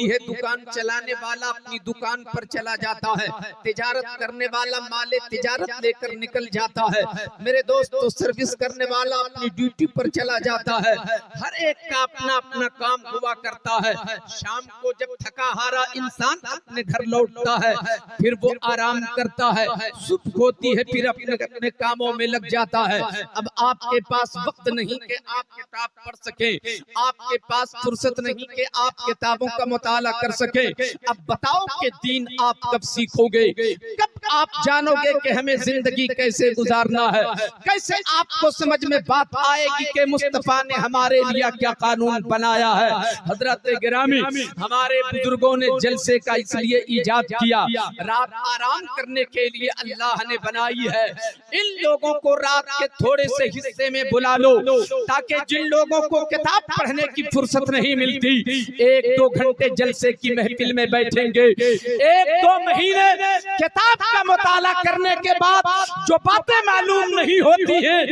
ہوتی ہے، دکان چلانے والا اپنی دکان پر چلا جاتا ہے، تجارت کرنے والا مال تجارت لے کر نکل جاتا ہے، میرے دوستو سروس کرنے والا اپنی ڈیوٹی پر چلا جاتا ہے، ہر ایک کا اپنا اپنا کام ہوا کرتا ہے۔ شام کو جب تھکا ہارا انسان اپنے گھر لوٹتا ہے، پھر وہ آرام کرتا ہے، صبح ہوتی ہے پھر اپنے کاموں میں لگ جاتا ہے۔ اب آپ کے پاس وقت نہیں کہ آپ کتاب پڑھ سکیں، آپ کے پاس فرصت نہیں کہ آپ کتابوں کا مطالعہ کر سکیں۔ اب بتاؤ کہ دین آپ کب سیکھو گے، کب آپ جانو گے کہ ہمیں زندگی کیسے گزارنا ہے، کیسے آپ کو سمجھ میں بات آئے گی کہ مصطفیٰ نے ہمارے لیے کیا قانون بنایا ہے۔ حضرت گرامی، ہمارے بزرگوں نے جلسے کا اس لیے ایجاد کیا، رات آرام کرنے کے لیے اللہ نے بنائی ہے۔ ان لوگوں کو رات کے تھوڑے سے حصے میں بلا لو تاکہ جن لوگوں کو کتاب پڑھنے کی فرصت نہیں ملتی، 1-2 گھنٹے جلسے کی محفل میں بیٹھیں گے، 1-2 مہینے کتاب کا مطالعہ کرنے کے بعد جو باتیں معلوم نہیں ہوتی ہیں،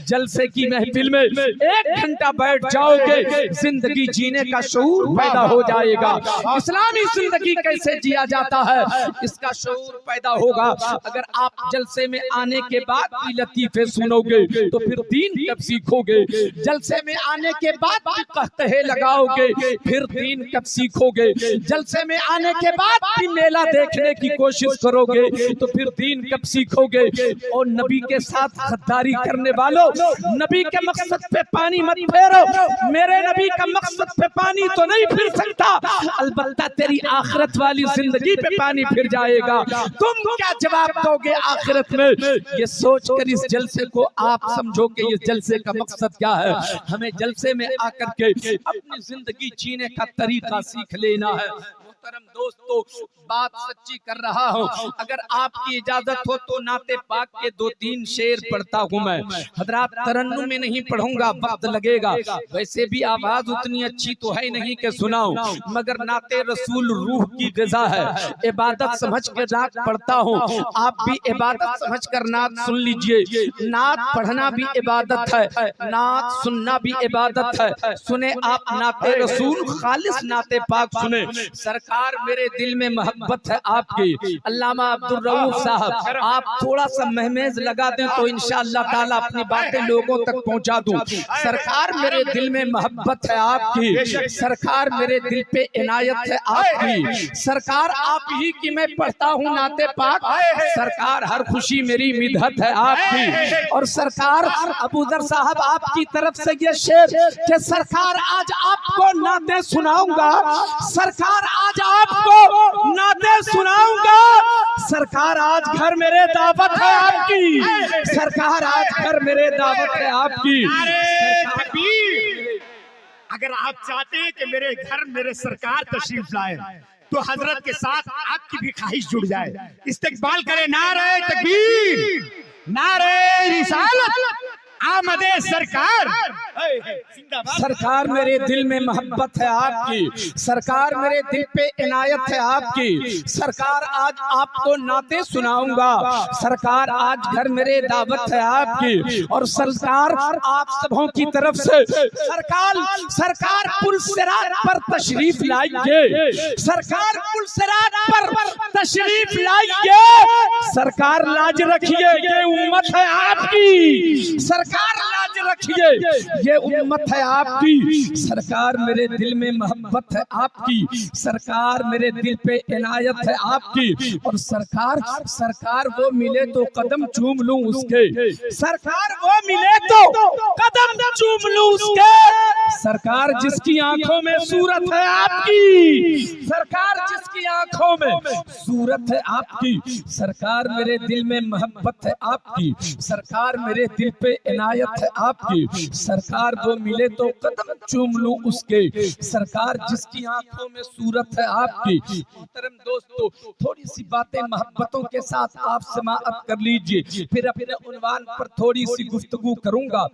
جلسے کی محفل میں 1 گھنٹہ بیٹھ جاؤ گے، زندگی جینے کا شعور پیدا ہو جائے گا۔ اسلامی زندگی کیسے جیا جاتا ہے اس کا شعور پیدا ہوگا۔ اگر آپ جلسے میں آنے کے بعد بھی لطیفے سنو گے تو پھر دین کب سیکھو گے؟ جلسے میں آنے کے بعد بھی قہقہے لگاؤ گے پھر دین کب سیکھو گے؟ جلسے میں آنے کے بعد بھی میلہ دیکھنے کی کوشش کرو گے تو پھر دین کب سیکھو گے؟ اور نبی کے ساتھ غداری کرنے والوں، نبی کے مقصد پہ پانی مت پھیرو۔ میرے نبی کا مقصد پہ پانی تو نہیں پھر سکتا، البتہ تیری آخرت والی زندگی پہ پانی پھر جائے گا۔ تم کیا جواب دو گے آخرت میں؟ یہ سوچ کر اس جلسے کو آپ سمجھو کہ یہ جلسے کا مقصد کیا ہے۔ ہمیں جلسے میں آ کر کے اپنی زندگی جینے کا طریقہ سیکھ لینا ہے۔ محترم دوستو، بات سچی کر رہا ہوں، اگر آپ کی اجازت ہو تو نعت پاک کے 2-3 شعر پڑھتا ہوں میں۔ حضرات ترنم میں نہیں پڑھوں گا، وقت لگے گا، ویسے بھی آواز اتنی اچھی تو ہے نہیں کہ سناؤں، مگر نعت رسول روح کی غذا ہے، عبادت سمجھ کے نعت پڑھتا ہوں، آپ بھی عبادت سمجھ کر نعت سن لیجئے۔ نعت پڑھنا بھی عبادت ہے، نعت سننا بھی عبادت ہے۔ سنیں آپ نعت رسول، خالص نعت پاک سنیں۔ سرکار میرے دل میں محبت ہے آپ کی، علامہ عبدالرؤف صاحب آپ تھوڑا سا مہمیز لگا دیں تو انشاءاللہ تعالیٰ اپنی باتیں لوگوں تک پہنچا دوں۔ سرکار میرے دل میں محبت ہے آپ کی، سرکار میرے دل پہ عنایت ہے آپ کی، سرکار آپ ہی کی میں پڑھتا ہوں نعت پاک، سرکار ہر خوشی میری مدحت ہے آپ کی۔ اور سرکار ابو ذر صاحب آپ کی طرف سے یہ شعر کہ سرکار آج آپ کو نعتیں سناؤں گا، سرکار آج آپ کو نعتیں سناؤں گا، سرکار آج گھر میرے دعوت ہے آپ کی، سرکار آج گھر میرے دعوت ہے آپ کی۔ اگر آپ چاہتے ہیں کہ میرے گھر میرے سرکار تشریف لائے تو حضرت کے ساتھ آپ کی بھی خواہش جڑ جائے، استقبال کرے نعرہ تکبیر، نعرہ رسالت، آمد سرکار۔ سرکار میرے دل میں محبت ہے آپ کی، سرکار میرے دل پہ عنایت ہے آپ کی، سرکار آج آپ کو نعتیں سناؤں گا، سرکار آج گھر میرے دعوت ہے آپ کی۔ اور سرکار آپ سبوں کی طرف سے سرکار پل صراط پر تشریف لائیے، سرکار پل صراط پر تشریف لائیے، سرکار لاج رکھیے یہ امت ہے آپ کی، سرکار لاج رکھیے یہ امت ہے آپ کی۔ سرکار میرے دل میں محبت ہے آپ کی، سرکار میرے دل پہ عنایت ہے آپ کی۔ اور سرکار وہ ملے تو قدم چوم لوں اس کے، سرکار وہ ملے تو قدم چوم لوں اس کے، سرکار جس کی آنکھوں میں صورت ہے آپ کی، سرکار جس کی آنکھوں میں صورت ہے آپ کی، سرکار میرے دل میں محبت ہے آپ کی، سرکار میرے دل پہ عنایت ہے آپ کی، سرکار وہ ملے تو قدم چوم لوں اس کے، سرکار جس کی آنکھوں میں صورت ہے آپ کی۔ محترم دوستو، تھوڑی سی باتیں محبتوں کے ساتھ آپ سماعت کر لیجئے، پھر اپنے عنوان پر تھوڑی سی گفتگو کروں گا۔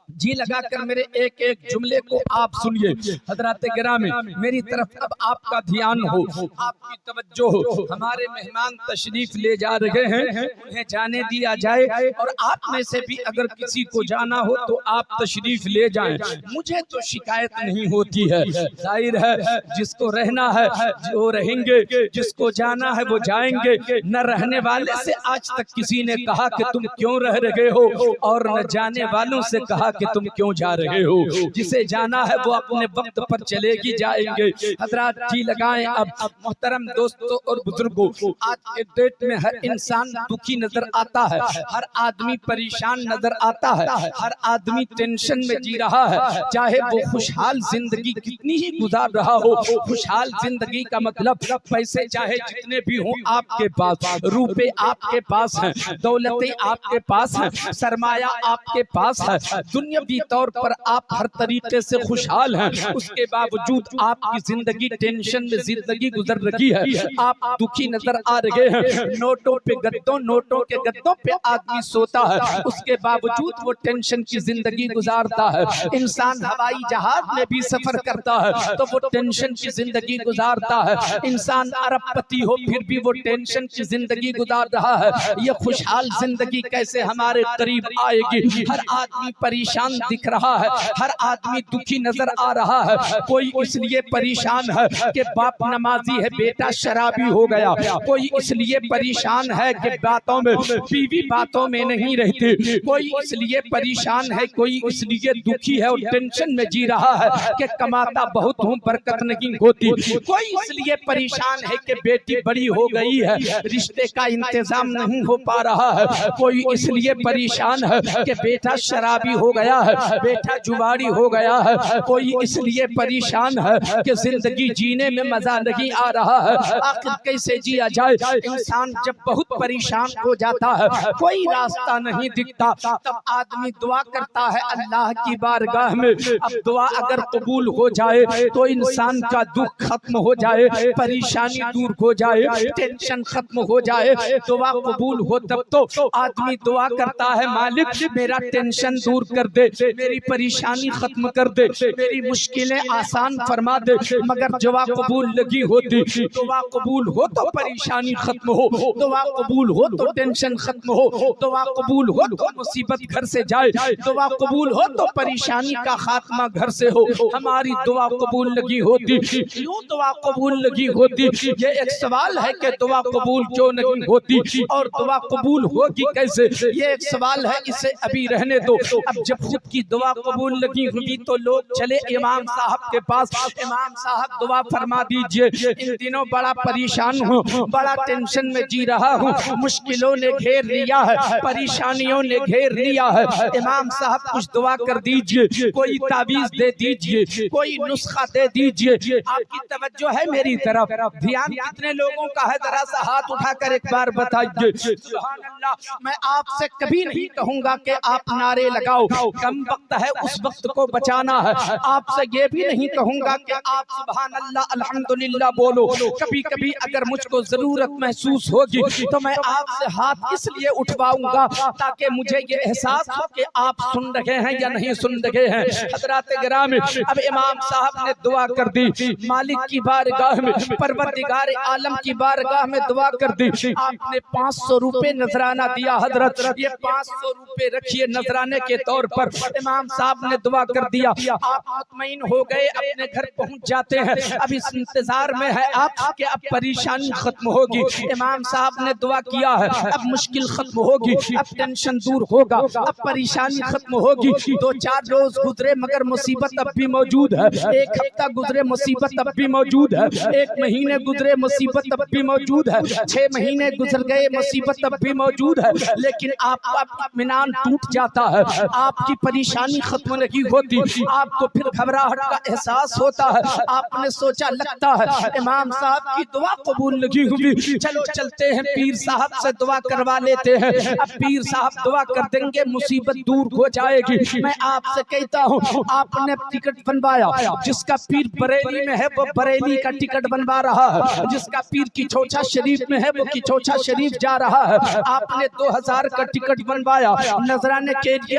جی لگا کر میرے ایک ایک جملے کو آپ سنیے. حضرات گرامی میری طرف اب آپ کا دھیان ہو, آپ کی توجہ ہو. ہمارے مہمان تشریف لے جا رہے ہیں, انہیں جانے دیا جائے, اور آپ میں سے بھی اگر کسی کو جانا ہو تو آپ تشریف لے جائیں. مجھے تو شکایت نہیں ہوتی ہے, ظاہر ہے جس کو رہنا ہے وہ رہیں گے, جس کو جانا ہے وہ جائیں گے. نہ رہنے والے سے آج تک کسی نے کہا کہ تم کیوں رہ رہے ہو, اور نہ جانے والوں سے کہا کہ تم کیوں جا رہے ہو. جسے جانا ہے وہ اپنے وقت پر چلے گی جائیں گے. حضرات جی لگائیں. اب محترم دوستوں اور بزرگوں, آج کے ڈیٹ میں ہر انسان دکھی نظر آتا ہے, ہر آدمی پریشان نظر آتا ہے, ہر آدمی ٹینشن میں جی رہا ہے. چاہے وہ خوشحال زندگی کتنی ہی گزار رہا ہو, خوشحال زندگی کا مطلب پیسے چاہے جتنے بھی ہوں آپ کے پاس, روپے آپ کے پاس ہیں, دولتیں آپ کے پاس ہیں, سرمایہ آپ کے پاس ہے, دنیاوی طور پر آپ ہر طریقے سے خوشحال ہیں, اس کے باوجود آپ کی زندگی ٹینشن میں زندگی گزر رہی ہے. آپ دکھی نظر آ رہے ہیں. نوٹوں پہ گدوں, نوٹوں کے گدوں پہ آدمی سوتا ہے, اس کے باوجود وہ ٹینشن کی زندگی گزارتا ہے. انسان ہوائی جہاز میں بھی سفر کرتا ہے تو وہ ٹینشن کی زندگی گزارتا ہے. انسان ارب پتی ہو پھر بھی وہ ٹینشن کی زندگی گزار رہا ہے. یہ خوشحال زندگی کیسے ہمارے قریب آئے گی؟ ہر آدمی پریشان دکھ رہا ہے, ہر آدمی دکھی نظر آ رہا ہے. کوئی اس لیے پریشان ہے کہ باپ نمازی ہے بیٹا شرابی ہو گیا, کوئی اس لیے پریشان ہے کہ باتوں میں بیوی باتوں میں نہیں رہتی, کوئی اس لیے پریشان ہے, کوئی اس لیے دکھی ہے اور ٹینشن میں جی رہا ہے کہ کماتا بہت ہوں برکت نہیں ہوتی, کوئی اس لیے پریشان ہے کہ بیٹی بڑی ہو گئی ہے رشتے کا انتظام نہیں ہو پا رہا ہے, کوئی اس لیے پریشان ہے کہ بیٹا شرابی ہو گیا ہے, بیٹا جواری ہو گیا ہے, کوئی اس لیے پریشان ہے کہ زندگی جینے میں مزہ نہیں آ رہا ہے. آخر کیسے جیا جائے؟ انسان جب بہت پریشان ہو جاتا ہے, کوئی راستہ نہیں دکھتا, تب آدمی دعا کرتا ہے اللہ کی بارگاہ میں. اب دعا اگر قبول ہو جائے تو انسان کا دکھ ختم ہو جائے, پریشانی دور ہو جائے, ٹینشن ختم ہو جائے. دعا قبول ہو تب تو آدمی دعا کرتا ہے مالک میرا ٹینشن دور کر دے, میری پریشانی ختم کر دے, میری مشکلیں آسان فرما دے. مگر دعا قبول لگی ہوتی, دعا قبول ہو تو پریشانی ختم ہو, دعا قبول ہو تو ٹینشن ختم ہو, دعا قبول ہو تو مصیبت گھر سے جائے, دعا قبول ہو تو پریشانی کا خاتمہ گھر سے ہو. ہماری دعا قبول لگی ہوتی, کیوں دعا قبول لگی ہوتی؟ یہ ایک سوال ہے کہ دعا قبول کیوں نہیں ہوتی اور دعا قبول ہوگی کیسے, یہ ایک سوال ہے, اسے ابھی رہنے دو. اب جب خود کی دعا قبول لگی ہوگی تو لوگ چلے امام صاحب کے پاس, امام صاحب دعا فرما دیجئے, ان دنوں بڑا پریشان ہوں, بڑا ٹینشن میں جی رہا ہوں, مشکلوں نے گھیر لیا ہے, پریشانیوں نے گھیر لیا ہے. امام صاحب کچھ دعا کر دیجئے, کوئی تعویذ دے دیجئے, کوئی نسخہ دے دیجئے. آپ کی توجہ ہے میری طرف؟ دھیان کتنے لوگوں کا ہے ذرا سا ہاتھ اٹھا کر ایک بار بتائیے. سبحان اللہ. میں آپ سے کبھی نہیں کہوں گا کہ آپ نعرے لگاؤ, کم وقت ہے اس وقت کو بچانا ہے. آپ سے یہ بھی نہیں کہوں گا کہ آپ سبحان اللہ الحمدللہ بولو. کبھی کبھی اگر مجھ کو ضرورت محسوس ہوگی تو میں آپ سے ہاتھ اس لیے اٹھواؤں گا تاکہ مجھے یہ احساس ہو کہ آپ سن رہے ہیں یا نہیں سن رہے ہیں. حضرات گرامی اب امام صاحب نے دعا کر دی, مالک کی بارگاہ میں, پروردگار عالم کی بارگاہ میں دعا کر دی. آپ نے 500 روپے نذرانہ دیا, حضرت یہ 500 روپے رکھیے نذرانے کے طور پر. امام صاحب نے دعا کر دیا, آپ مطمئن ہو گئے, اپنے گھر پہنچ جاتے ہیں. اب اس انتظار میں ہے آپ کہ اب پریشانی ختم ہوگی. امام صاحب نے دعا کیا ہے, اب مشکل ختم ہوگی, اب ٹینشن دور ہوگا, اب پریشانی ختم ہوگی. 2-4 روز گزرے مگر مصیبت اب بھی موجود ہے, 1 ہفتہ گزرے مصیبت اب بھی موجود ہے, 1 مہینے گزرے مصیبت اب بھی موجود ہے, 6 مہینے گزر گئے مصیبت اب بھی موجود ہے. لیکن آپ کا اطمینان ٹوٹ جاتا ہے, آپ کی پریشانی ختم نہیں ہوتی, آپ کو پھر گھبراہٹ کا احساس ہوتا ہے. آپ نے سوچا لگتا ہے امام صاحب کی دعا قبول لگی ہوئی, چلو چلتے ہیں پیر صاحب سے دعا کروا لیتے ہیں. اب پیر صاحب دعا کر دیں گے مصیبت دور ہو جائے گی. میں آپ سے کہتا ہوں آپ نے ٹکٹ بنوایا, جس کا پیر بریلی میں ہے وہ بریلی کا ٹکٹ بنوا رہا ہے, جس کا پیر کچوچا شریف میں ہے وہ کچوچا شریف جا رہا ہے. آپ نے 2000 کا ٹکٹ بنوایا, نذرانے کے لیے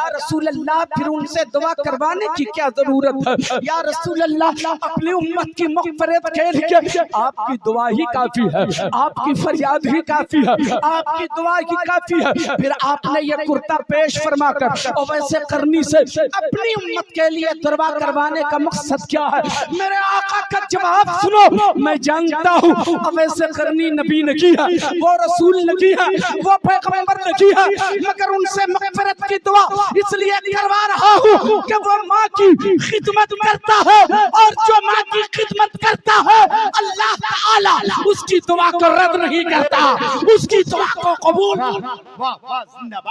یا رسول اللہ پھر ان سے دعا کروانے کی کیا ضرورت ہے؟ یا رسول اللہ اپنی امت کی مغفرت کے لیے آپ کی دعا ہی کافی ہے، آپ کی فریاد ہی کافی ہے، آپ کی دعا ہی کافی ہے۔ پھر آپ نے یہ کرتا پیش فرما کر اویس قرنی سے اپنی امت کے لیے دعا کروانے کا مقصد کیا ہے؟ میرے آقا کا جواب سنو، میں جانتا ہوں اویس قرنی نبی نے کی ہے، وہ رسول نے کی ہے، وہ پیغمبر نے کی ہے، مگر ان سے مغفرت کی دعا اس لیے کروا رہا ہوں کہ وہ ماں کی خدمت کرتا ہے، اور جو ماں کی خدمت کرتا ہے اللہ تعالی اس کی دعا کو رد نہیں کرتا، اس کی دعا کو قبول واہ واہ واہ، زندہ باد۔